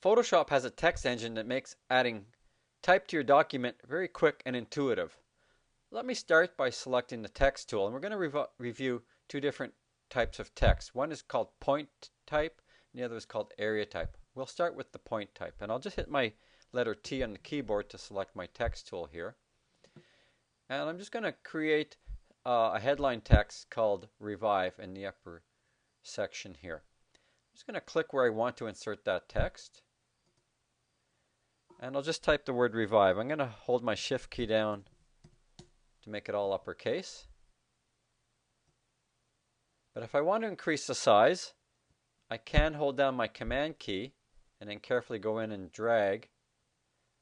Photoshop has a text engine that makes adding type to your document very quick and intuitive. Let me start by selecting the text tool, and we're going to review two different types of text. One is called point type and the other is called area type. We'll start with the point type, and I'll just hit my letter T on the keyboard to select my text tool here. And I'm just going to create a headline text called Revive in the upper section here. I'm just going to click where I want to insert that text. And I'll just type the word Revive. I'm going to hold my Shift key down to make it all uppercase. But if I want to increase the size, I can hold down my Command key and then carefully go in and drag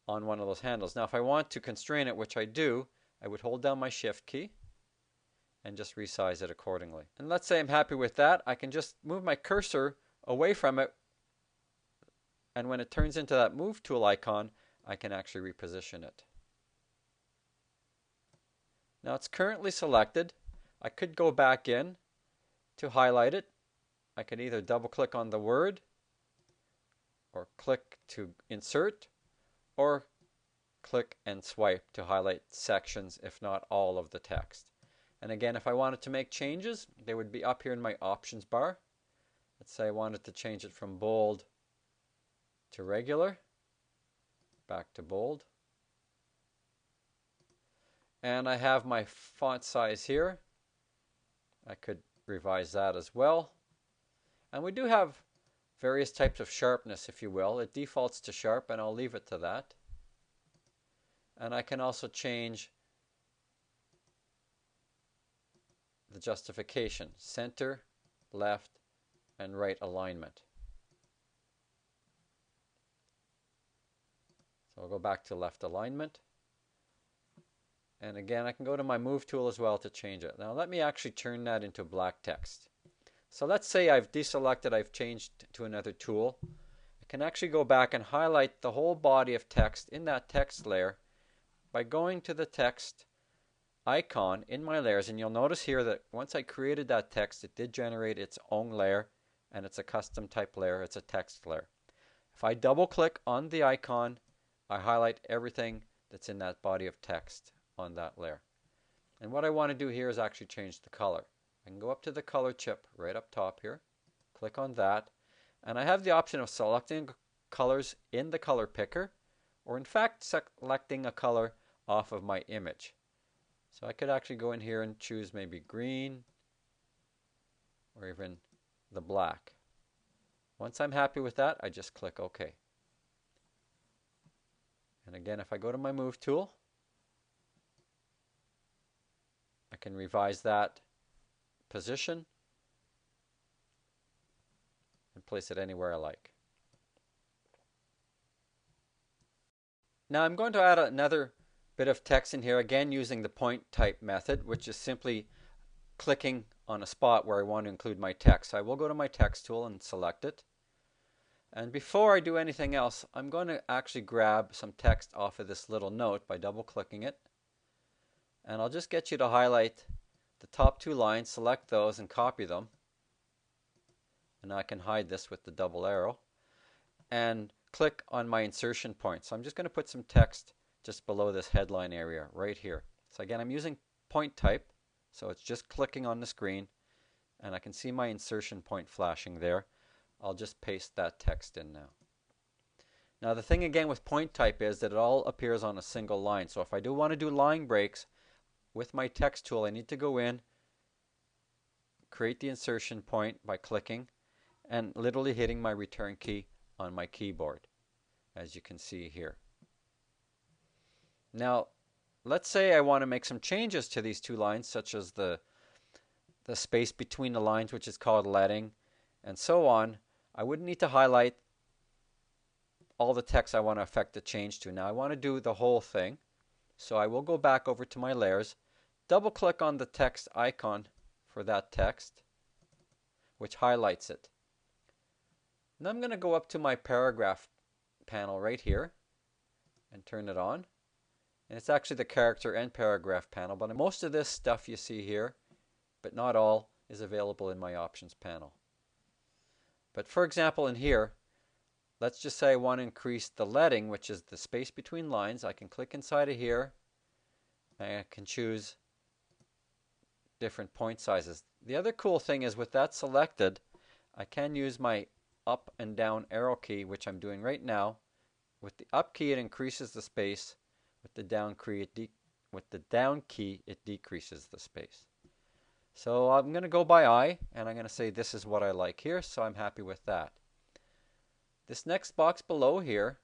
on one of those handles. Now if I want to constrain it, which I do, I would hold down my Shift key and just resize it accordingly. And let's say I'm happy with that. I can just move my cursor away from it, and when it turns into that Move tool icon, I can actually reposition it. Now it's currently selected. I could go back in to highlight it. I could either double click on the word or click to insert or click and swipe to highlight sections, if not all of the text. And again, if I wanted to make changes, they would be up here in my options bar. Let's say I wanted to change it from bold to regular, back to bold. And I have my font size here. I could revise that as well. And we do have various types of sharpness, if you will. It defaults to sharp, and I'll leave it to that. And I can also change the justification, center, left, and right alignment. So I'll go back to left alignment. And again, I can go to my Move tool as well to change it. Now let me actually turn that into black text. So let's say I've deselected, I've changed to another tool. I can actually go back and highlight the whole body of text in that text layer by going to the text icon in my layers. And you'll notice here that once I created that text, it did generate its own layer, and it's a custom type layer. It's a text layer. If I double click on the icon, I highlight everything that's in that body of text on that layer. And what I want to do here is actually change the color. I can go up to the color chip right up top here, click on that, and I have the option of selecting colors in the color picker, or in fact selecting a color off of my image. So I could actually go in here and choose maybe green or even the black. Once I'm happy with that, I just click OK. And again, if I go to my Move tool, I can revise that position and place it anywhere I like. Now I'm going to add another bit of text in here, again using the point type method, which is simply clicking on a spot where I want to include my text. So I will go to my text tool and select it. And before I do anything else, I'm going to actually grab some text off of this little note by double clicking it. And I'll just get you to highlight the top two lines, select those and copy them. And I can hide this with the double arrow. And click on my insertion point. So I'm just going to put some text just below this headline area right here. So again, I'm using point type, so it's just clicking on the screen, and I can see my insertion point flashing there. I'll just paste that text in now. Now the thing again with point type is that it all appears on a single line. So if I do want to do line breaks with my text tool, I need to go in, create the insertion point by clicking and literally hitting my return key on my keyboard, as you can see here. Now let's say I want to make some changes to these two lines, such as the space between the lines, which is called leading, and so on. I wouldn't need to highlight all the text I want to affect the change to. Now I want to do the whole thing, so I will go back over to my layers, double click on the text icon for that text, which highlights it. Now I'm going to go up to my paragraph panel right here and turn it on. And it's actually the character and paragraph panel, but most of this stuff you see here, but not all, is available in my options panel. But for example in here, let's just say I want to increase the leading, which is the space between lines. I can click inside of here and I can choose different point sizes. The other cool thing is with that selected, I can use my up and down arrow key, which I'm doing right now. With the up key, it increases the space. With the down key, it decreases the space. So I'm going to go by eye, and I'm going to say this is what I like here, so I'm happy with that. This next box below here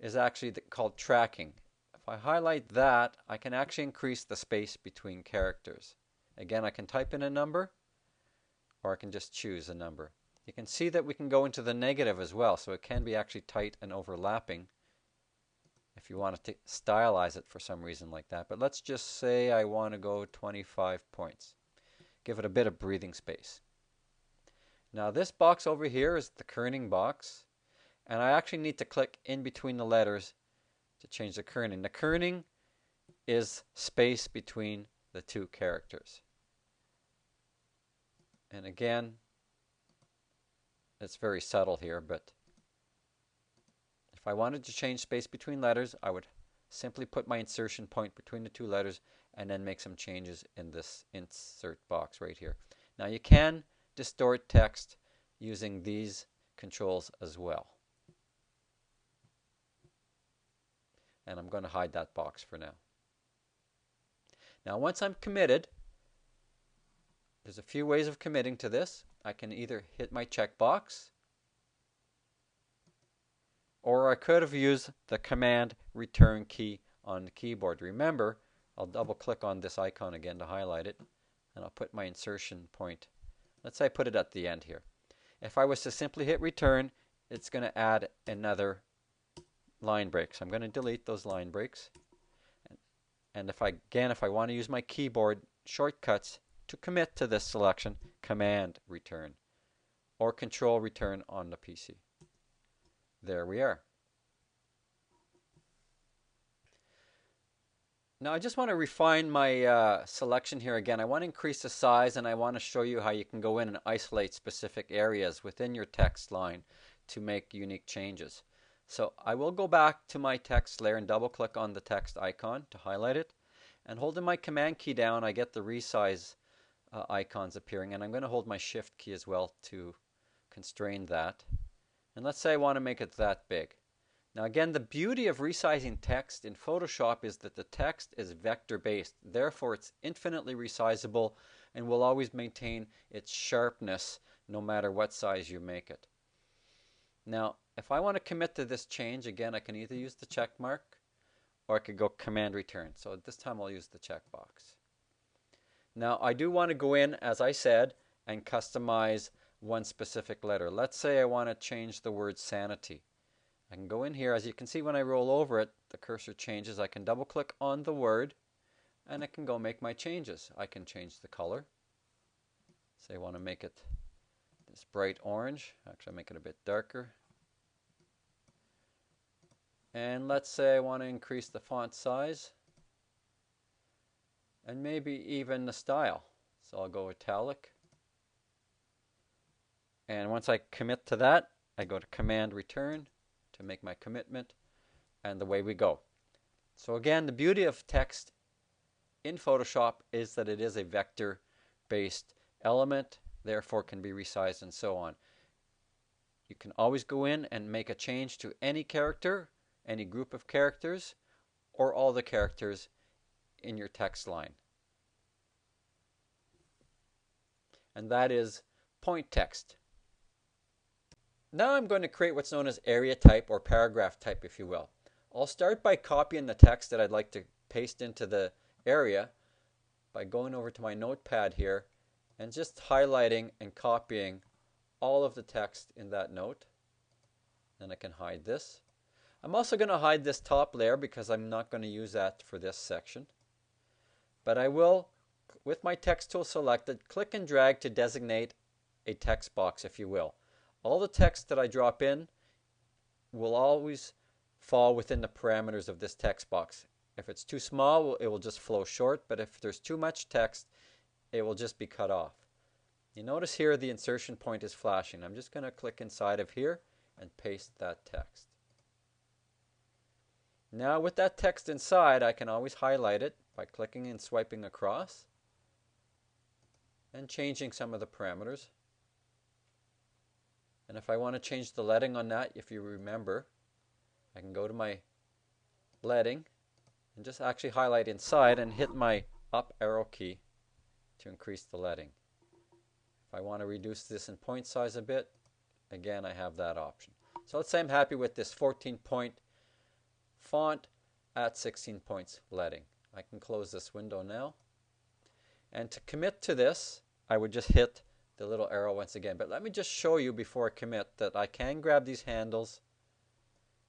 is actually called tracking. If I highlight that, I can actually increase the space between characters. Again, I can type in a number, or I can just choose a number. You can see that we can go into the negative as well, so it can be actually tight and overlapping if you want to stylize it for some reason like that. But let's just say I want to go 25 points. Give it a bit of breathing space. Now this box over here is the kerning box, and I actually need to click in between the letters to change the kerning. The kerning is space between the two characters. And again, it's very subtle here, but if I wanted to change space between letters, I would simply put my insertion point between the two letters and then make some changes in this insert box right here. Now you can distort text using these controls as well. And I'm going to hide that box for now. Now once I'm committed, there's a few ways of committing to this. I can either hit my checkbox, or I could have used the Command Return key on the keyboard. Remember, I'll double click on this icon again to highlight it, and I'll put my insertion point. Let's say I put it at the end here. If I was to simply hit return, it's going to add another line break. So I'm going to delete those line breaks. And if I want to use my keyboard shortcuts to commit to this selection, Command Return or Control Return on the PC. There we are. Now I just want to refine my selection here again. I want to increase the size, and I want to show you how you can go in and isolate specific areas within your text line to make unique changes. So I will go back to my text layer and double click on the text icon to highlight it, and holding my Command key down I get the resize icons appearing, and I'm going to hold my Shift key as well to constrain that. And let's say I want to make it that big. Now again, the beauty of resizing text in Photoshop is that the text is vector based, therefore it's infinitely resizable and will always maintain its sharpness no matter what size you make it. Now if I want to commit to this change, again I can either use the check mark or I could go Command Return. So at this time I'll use the checkbox. Now I do want to go in, as I said, and customize one specific letter. Let's say I want to change the word sanity. I can go in here. As you can see, when I roll over it, the cursor changes. I can double click on the word and I can go make my changes. I can change the color. Say I want to make it this bright orange. Actually, make it a bit darker. And let's say I want to increase the font size and maybe even the style. So I'll go italic. And once I commit to that, I go to Command Return to make my commitment, and away we go. So again, the beauty of text in Photoshop is that it is a vector-based element, therefore can be resized and so on. You can always go in and make a change to any character, any group of characters, or all the characters in your text line. And that is point text. Now I'm going to create what's known as area type or paragraph type, if you will. I'll start by copying the text that I'd like to paste into the area by going over to my notepad here and just highlighting and copying all of the text in that note. Then I can hide this. I'm also going to hide this top layer because I'm not going to use that for this section. But I will, with my text tool selected, click and drag to designate a text box, if you will. All the text that I drop in will always fall within the parameters of this text box. If it's too small, it will just flow short, but if there's too much text, it will just be cut off. You notice here the insertion point is flashing. I'm just going to click inside of here and paste that text. Now with that text inside, I can always highlight it by clicking and swiping across and changing some of the parameters. And if I want to change the leading on that, if you remember, I can go to my leading and just actually highlight inside and hit my up arrow key to increase the leading. If I want to reduce this in point size a bit, again, I have that option. So let's say I'm happy with this 14-point font at 16 points leading. I can close this window now. And to commit to this, I would just hit the little arrow once again. But let me just show you before I commit that I can grab these handles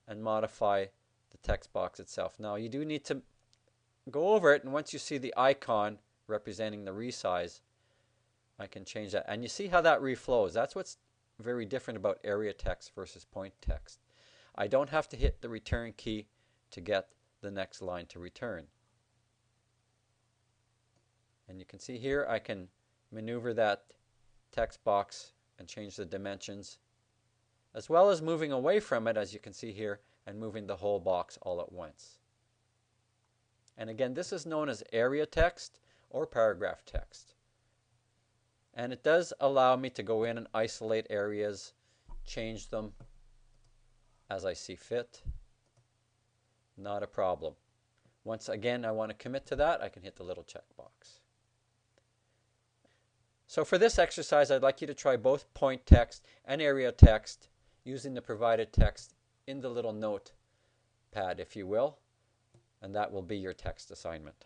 and modify the text box itself. Now you do need to go over it, and once you see the icon representing the resize, I can change that. And you see how that reflows. That's what's very different about area text versus point text. I don't have to hit the return key to get the next line to return. And you can see here I can maneuver that text box and change the dimensions, as well as moving away from it, as you can see here, and moving the whole box all at once. And again, this is known as area text or paragraph text. And it does allow me to go in and isolate areas, change them as I see fit. Not a problem. Once again I want to commit to that, I can hit the little checkbox. So for this exercise, I'd like you to try both point text and area text using the provided text in the little note pad, if you will, and that will be your text assignment.